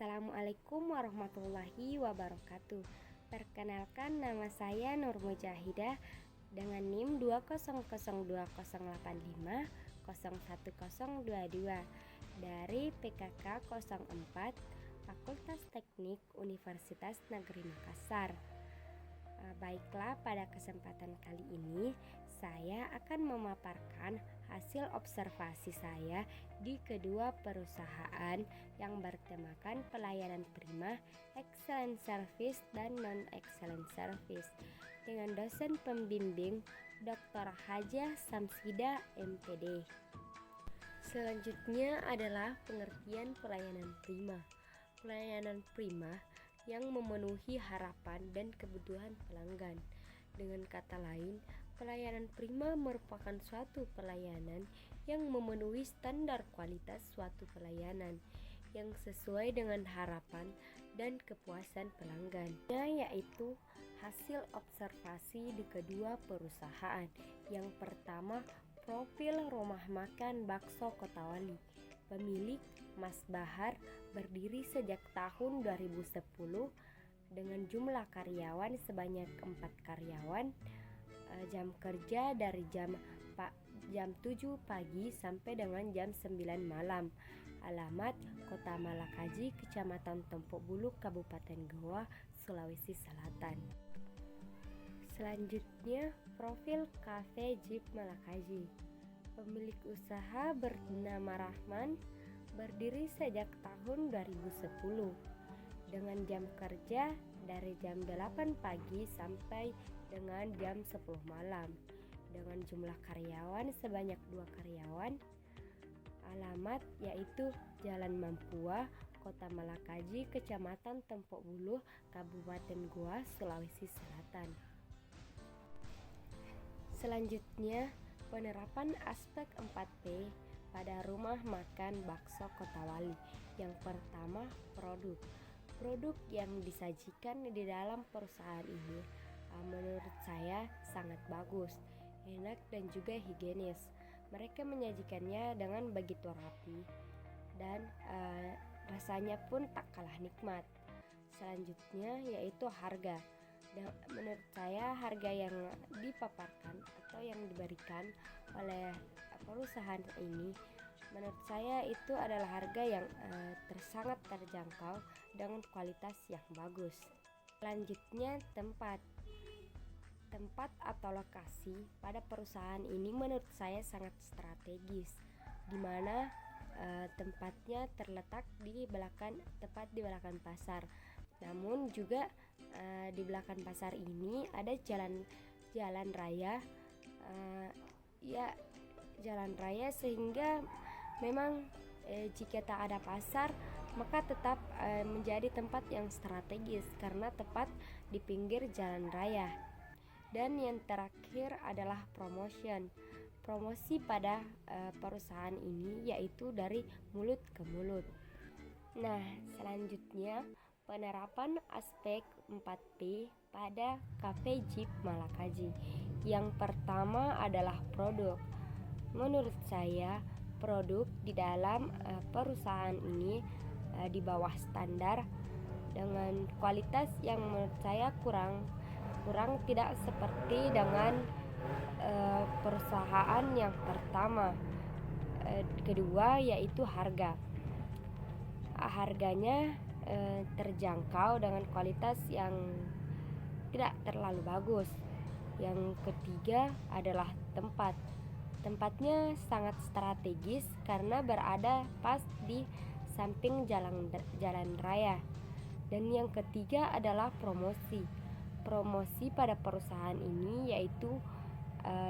Assalamualaikum warahmatullahi wabarakatuh. Perkenalkan, nama saya Nur Mujahidah dengan NIM 20008501022 dari PKK 04 Fakultas Teknik Universitas Negeri Makassar. Baiklah, pada kesempatan kali ini saya akan memaparkan hasil observasi saya di kedua perusahaan yang bertemakan pelayanan prima, excellent service, dan non-excellent service dengan dosen pembimbing Dr. Hajah Samsida MPD. Selanjutnya adalah pengertian pelayanan prima. Pelayanan prima yang memenuhi harapan dan kebutuhan pelanggan. Dengan kata lain, pelayanan prima merupakan suatu pelayanan yang memenuhi standar kualitas suatu pelayanan yang sesuai dengan harapan dan kepuasan pelanggan, yaitu hasil observasi di kedua perusahaan. Yang pertama, profil rumah makan bakso Kotawali. Pemilik Mas Bahar, berdiri sejak tahun 2010 dengan jumlah karyawan sebanyak 4 karyawan. Jam kerja dari jam 7 pagi sampai dengan jam 9 malam. Alamat Kota Malakaji, Kecamatan Tompok Bulu, Kabupaten Goa, Sulawesi Selatan. Selanjutnya, profil Cafe Jeep Malakaji. Pemilik usaha bernama Rahman, berdiri sejak tahun 2010 dengan jam kerja dari jam 8 pagi sampai dengan jam 10 malam dengan jumlah karyawan sebanyak 2 karyawan. Alamat yaitu Jalan Mampua, Kota Malakaji, Kecamatan Tompok Bulu, Kabupaten Goa, Sulawesi Selatan. Selanjutnya, penerapan aspek 4P pada rumah makan bakso Kotawali. Yang pertama, produk. Produk yang disajikan di dalam perusahaan ini menurut saya sangat bagus, enak dan juga higienis. Mereka menyajikannya dengan begitu rapi dan rasanya pun tak kalah nikmat. Selanjutnya yaitu harga. Dan menurut saya harga yang dipaparkan atau yang diberikan oleh perusahaan ini, menurut saya itu adalah harga yang sangat terjangkau dengan kualitas yang bagus. Selanjutnya, tempat atau lokasi pada perusahaan ini menurut saya sangat strategis, di mana tempatnya terletak tepat di belakang pasar. Namun juga di belakang pasar ini ada jalan raya, jalan raya, sehingga memang jika tak ada pasar maka tetap menjadi tempat yang strategis karena tepat di pinggir jalan raya. Dan yang terakhir adalah promosi pada perusahaan ini yaitu dari mulut ke mulut. Nah, selanjutnya penerapan aspek 4P pada Cafe Jeep Malakaji. Yang pertama adalah produk. Menurut saya, produk di dalam perusahaan ini di bawah standar dengan kualitas yang menurut saya kurang tidak seperti dengan perusahaan yang pertama. Kedua yaitu harga. Harganya terjangkau dengan kualitas yang tidak terlalu bagus. Yang ketiga adalah tempatnya sangat strategis karena berada pas di samping jalan raya. Dan yang ketiga adalah promosi pada perusahaan ini yaitu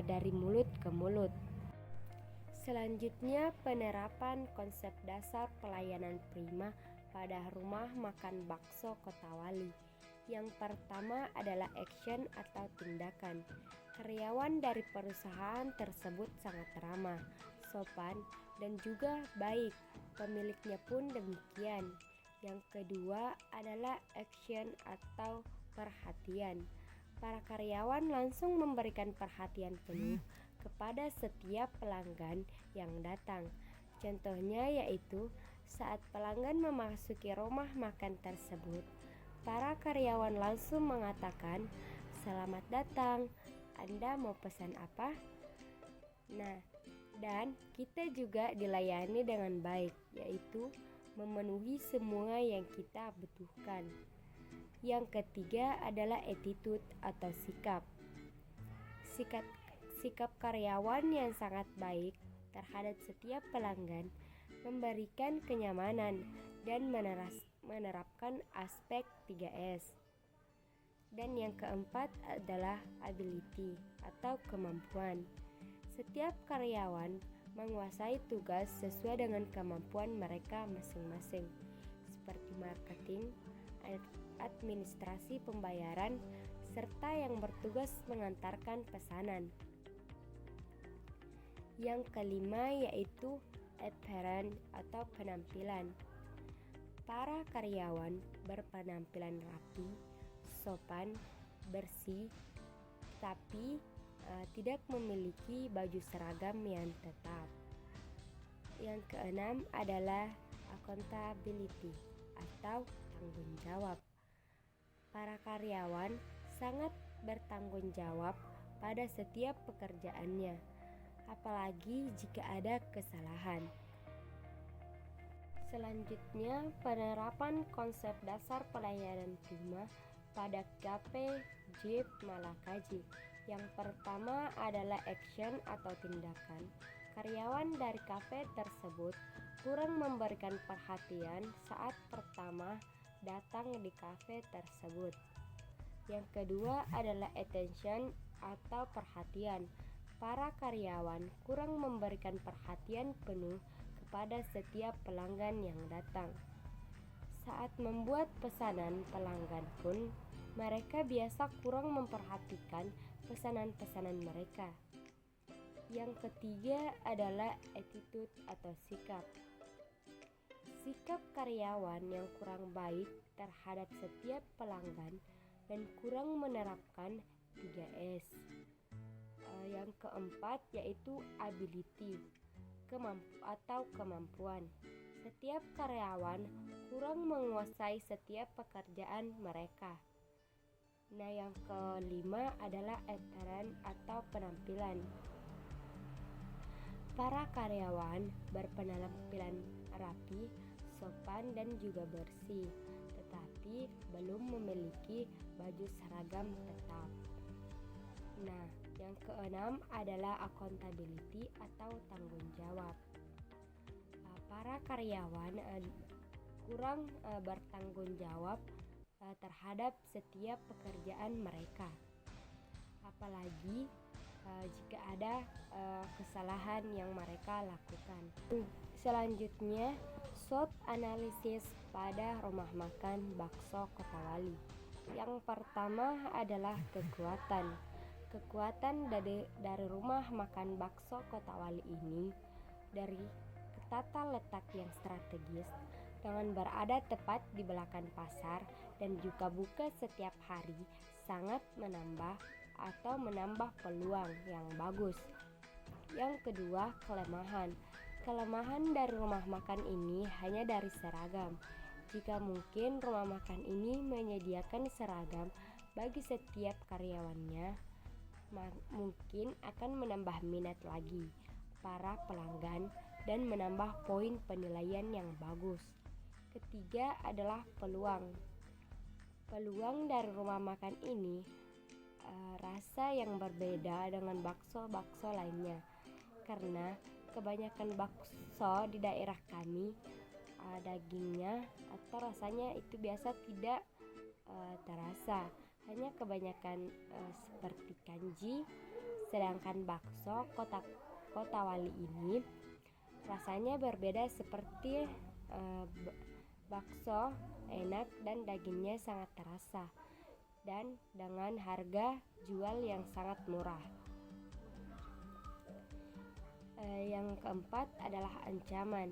dari mulut ke mulut. Selanjutnya, penerapan konsep dasar pelayanan prima pada rumah makan bakso Kotawali. Yang pertama adalah action atau tindakan. Karyawan dari perusahaan tersebut sangat ramah, sopan, dan juga baik. Pemiliknya pun demikian. Yang kedua adalah action atau perhatian. Para karyawan langsung memberikan perhatian penuh kepada setiap pelanggan yang datang. Contohnya yaitu Saat pelanggan memasuki rumah makan tersebut, para karyawan langsung mengatakan, "Selamat datang, Anda mau pesan apa?" Nah, dan kita juga dilayani dengan baik, yaitu memenuhi semua yang kita butuhkan. Yang ketiga adalah attitude atau sikap. Sikap, sikap karyawan yang sangat baik terhadap setiap pelanggan memberikan kenyamanan dan menerapkan aspek 3S. Dan yang keempat adalah ability atau kemampuan. Setiap karyawan menguasai tugas sesuai dengan kemampuan mereka masing-masing, seperti marketing, administrasi pembayaran, serta yang bertugas mengantarkan pesanan. Yang kelima yaitu appearance atau penampilan. Para karyawan berpenampilan rapi, sopan, bersih, tapi tidak memiliki baju seragam yang tetap. Yang keenam adalah accountability atau tanggung jawab. Para karyawan sangat bertanggung jawab pada setiap pekerjaannya, apalagi jika ada kesalahan. Selanjutnya, penerapan konsep dasar pelayanan prima pada KP Jeep Malakaji. Yang pertama adalah action atau tindakan. Karyawan dari kafe tersebut kurang memberikan perhatian saat pertama datang di kafe tersebut. Yang kedua adalah attention atau perhatian. Para karyawan kurang memberikan perhatian penuh kepada setiap pelanggan yang datang. Saat membuat pesanan pelanggan pun, mereka biasa kurang memperhatikan pesanan-pesanan mereka. Yang ketiga adalah attitude atau sikap. Sikap karyawan yang kurang baik terhadap setiap pelanggan dan kurang menerapkan 3S. Yang keempat yaitu ability atau kemampuan. Setiap karyawan kurang menguasai setiap pekerjaan mereka. Nah, yang kelima adalah appearance atau penampilan. Para karyawan berpenampilan rapi, sopan, dan juga bersih, tetapi belum memiliki baju seragam tetap. Nah, yang keenam adalah accountability atau tanggung jawab. Para karyawan kurang bertanggung jawab terhadap setiap pekerjaan mereka, apalagi jika ada kesalahan yang mereka lakukan. Selanjutnya, SWOT analisis pada rumah makan bakso Kotawali. Yang pertama adalah kekuatan. Kekuatan dari rumah makan bakso Kotawali ini dari tata letak yang strategis dengan berada tepat di belakang pasar dan juga buka setiap hari sangat menambah peluang yang bagus. Yang kedua, kelemahan. Kelemahan dari rumah makan ini hanya dari seragam. Jika mungkin rumah makan ini menyediakan seragam bagi setiap karyawannya, mungkin akan menambah minat lagi para pelanggan dan menambah poin penilaian yang bagus. Ketiga adalah peluang. Peluang dari rumah makan ini rasa yang berbeda dengan bakso-bakso lainnya, karena kebanyakan bakso di daerah kami dagingnya atau rasanya itu biasa tidak terasa, hanya kebanyakan seperti kanji. Sedangkan bakso Kotawali ini rasanya berbeda seperti bakso, enak dan dagingnya sangat terasa dan dengan harga jual yang sangat murah. Yang keempat adalah ancaman.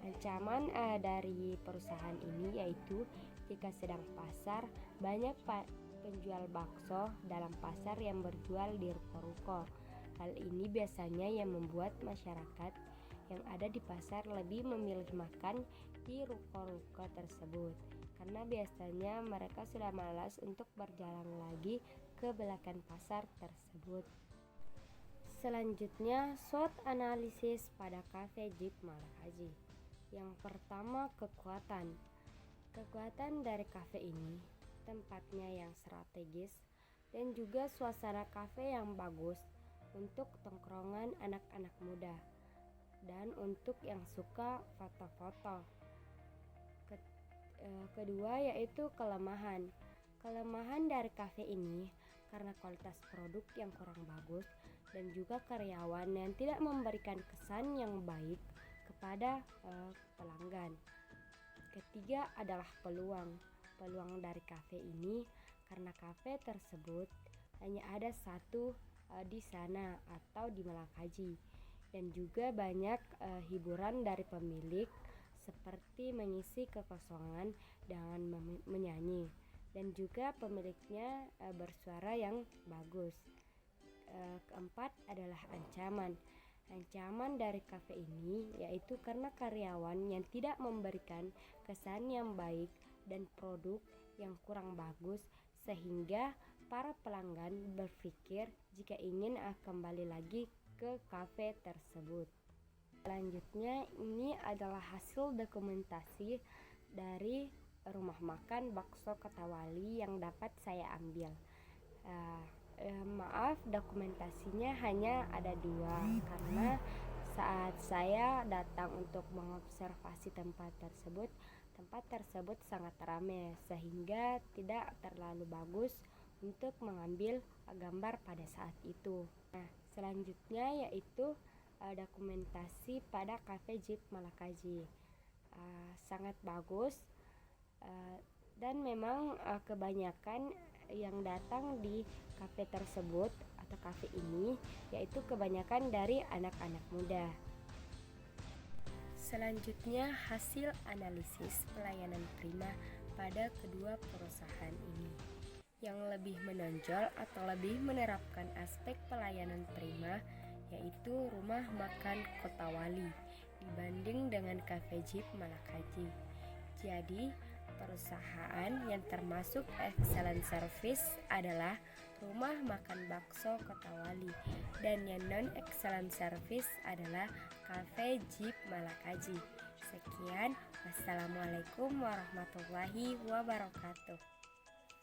Ancaman dari perusahaan ini yaitu jika sedang pasar, banyak penjual bakso dalam pasar yang berjual di ruko-ruko. Hal ini biasanya yang membuat masyarakat yang ada di pasar lebih memilih makan di ruko-ruko tersebut karena biasanya mereka sudah malas untuk berjalan lagi ke belakang pasar tersebut. Selanjutnya, SWOT analisis pada Cafe Jeep Malakaji. Yang pertama, kekuatan. Kekuatan dari kafe ini, tempatnya yang strategis dan juga suasana kafe yang bagus untuk tongkrongan anak-anak muda dan untuk yang suka foto-foto. Kedua yaitu kelemahan. Kelemahan dari kafe ini karena kualitas produk yang kurang bagus dan juga karyawan yang tidak memberikan kesan yang baik kepada pelanggan. Ketiga adalah peluang. Peluang dari kafe ini karena kafe tersebut hanya ada satu di sana atau di Malakaji dan juga banyak hiburan dari pemilik seperti mengisi kekosongan dengan menyanyi dan juga pemiliknya bersuara yang bagus. Keempat adalah ancaman. Ancaman dari kafe ini yaitu karena karyawan yang tidak memberikan kesan yang baik dan produk yang kurang bagus sehingga para pelanggan berpikir jika ingin kembali lagi ke kafe tersebut. Selanjutnya ini adalah hasil dokumentasi dari rumah makan Bakso Kotawali yang dapat saya ambil. Maaf, dokumentasinya hanya ada 2 karena saat saya datang untuk mengobservasi tempat tersebut sangat ramai sehingga tidak terlalu bagus untuk mengambil gambar pada saat itu. Nah, selanjutnya yaitu dokumentasi pada Cafe Jeep Malakaji. Sangat bagus dan memang kebanyakan yang datang di kafe tersebut atau kafe ini yaitu kebanyakan dari anak-anak muda. Selanjutnya hasil analisis pelayanan prima pada kedua perusahaan ini. Yang lebih menonjol atau lebih menerapkan aspek pelayanan prima yaitu Rumah Makan Kotawali dibanding dengan Cafe Jeep Malakaji. Jadi, perusahaan yang termasuk excellent service adalah Rumah Makan Bakso Kotawali dan yang non-excellent service adalah Cafe Jeep Malakaji. Sekian, wassalamualaikum warahmatullahi wabarakatuh.